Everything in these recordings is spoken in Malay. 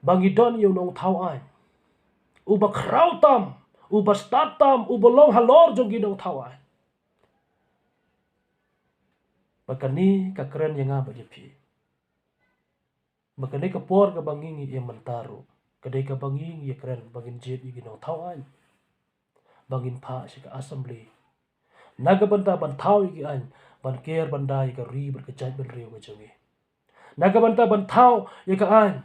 bangi don yo nong thau ai uba krautam uba statam uba long halor jong ginong thau ai bakani ka keren yang apa jepi bakani ka por ka bangi yang mentaru kadai ka bangi ya keren bangin jet ginong thau ai bangin pha si ka assembly naga banta ban thau gi an ban ker bandai ka ri ber ka jai ben riu ka jongi naga banta ban thau ya ka an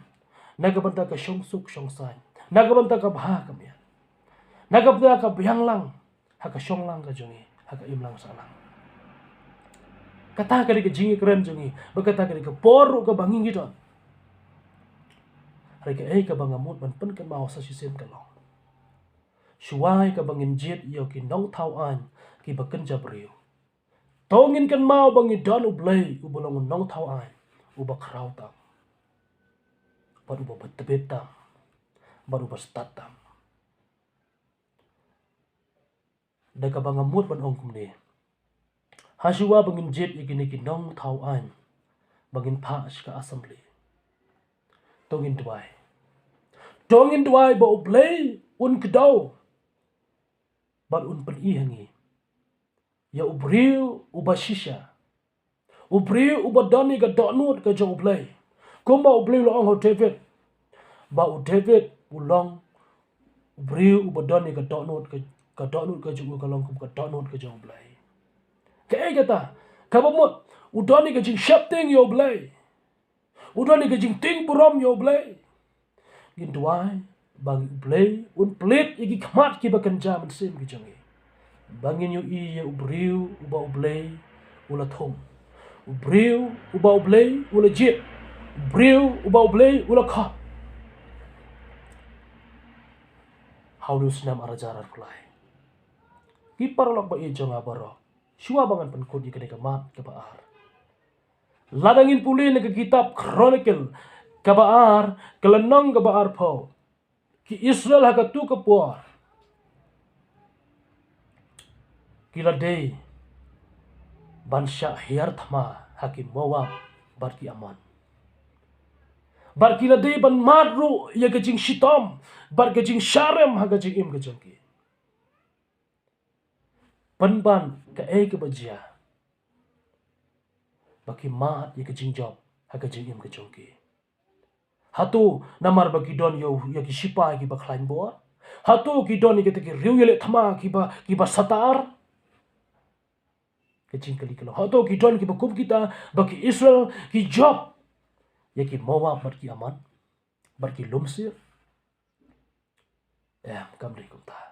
naga banta ka shong suk shong sai naga banta ka bha ka mya naga banta ka byang lang ha ka shong lang ka jongi ha ka im lang sa lang kata ka ka jingi keren jongi bakata ka ka poru ka banging gitu hari ka ka bangamut ban pen ka mau sa sisen ka long shuai ka bangin jet yo ki nong thau an ki baken jabriu tongin kan mau bangi don ublay ubulong nong thau an uba krau tam baru uba betebetam baru uba statam da ka bangamut ban ongkum ni hasua bangin jet igini ki nong thau an bangin pha ka assembly tongin duai ba ublay un kedau ban un pen i hangi ya ubriu uba shisha ubriu uba doni ka donut ka jong ublay kumba ubliu lo ong ho David ba u David ulong ubriu uba doni ka donut ka jong ka long ka donut ka jong ublay ka kata ka bamut udoni ka jing shapting yo ublay udoni ka jing ting buram yo ublay gin duai bang ublay un plit igi kmat ki bakan jam sim ki jongi bangin yo i ya ubriu uba ublay ula thong ubriu uba ublay ula jit ubriu uba ublay ula kha how do snam arajar kulai ki paralok ba i jonga baro shua bangan pen kodi ka mat ka baar ladangin pulin ke kitab chronicle ka baar kelenong ka baar pho ki Israel ha ka tu ka puar kila day bansha hiar thama hakim Moab barki aman bar kila day ban madru ya ka jing shitom bar ka jing sharem ha ka jing im ka jongki ban ka ka bajia baki mat ya ka jing job ha ka jing im ka jongki hatu namar bagi don yo ya ki shipa ki bakhlain bo hatu ki don ki te riu yele thama ki ba satar ke jing kali kalo hatu ki don ki bakum kita baki Israel ki job ya ki Moab bar ki aman bar ki lumsir kam ri kum ta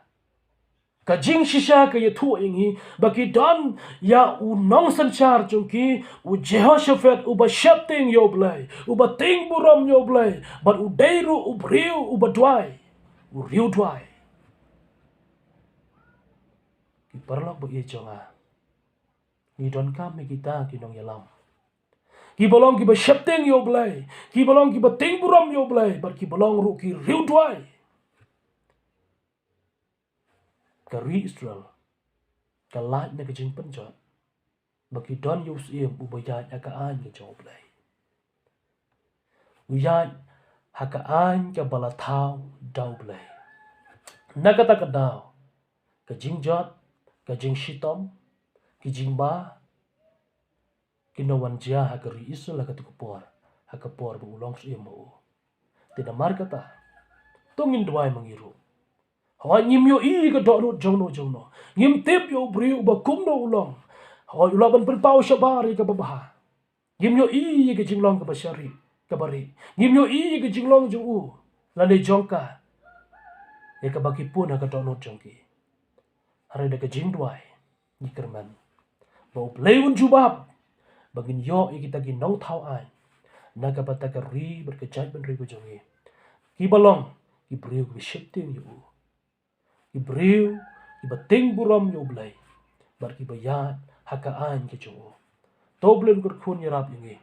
ka jing shisha ka ye thu ingi baki don ya u nong sanchar chunki u Jehoshaphat u ba shapting yo blay u ba ting buram yo blay but u deiru u briu u ba dwai u riu dwai ki parlok ba ye jonga ni don kam me kita ki nong yalam ki bolong ki ba shapting yo blay ki bolong ki ba ting buram yo blay but ki bolong ru ki riu dwai kari Israel kalat na kajing penjot baki don yus im ubayat akaan ke job lay uyat hakaan ke balatau daw lay nakata ka daw kajing jot kajing shitom kajing ba kinawan jia hakari Israel hakapor bu ulong su im mo tinamar kata tungin duay mangiru Hawa nyim yo i ka do jongno nyim tip yo briu ba kum no ulong hawa ulaban pen pau shabari ka babaha nyim yo i ka jinglong ka bashari ka bari nyim yo i ka jinglong jo u lane jongka e ka baki pun ka do jongki hare de ka jingdwai ni kerman ba bleun jubab bagin yo i kita gi nong thau ai na ka bata ka ri ber ka jai ben ri ko jongi ki balong ki briu ki shifting yo Ibriu, iba ting buram yo blay, bar ki bayat hakaan ke jo. Toblen kurkun yarap yungi.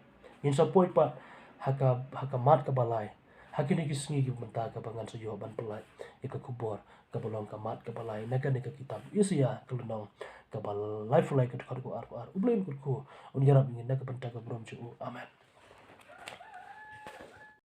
In sa poy pa haka mat ka balay. Hakini kisngi ki menta ka bangan sa yo ban pelay. Ika kubor ka balong ka mat ka balay. Naga ka kitab isiya kalunong ka balay fulay ka tukar ko ar. Ublen kurku un yarap yungi naga benta ka buram jo. Amen.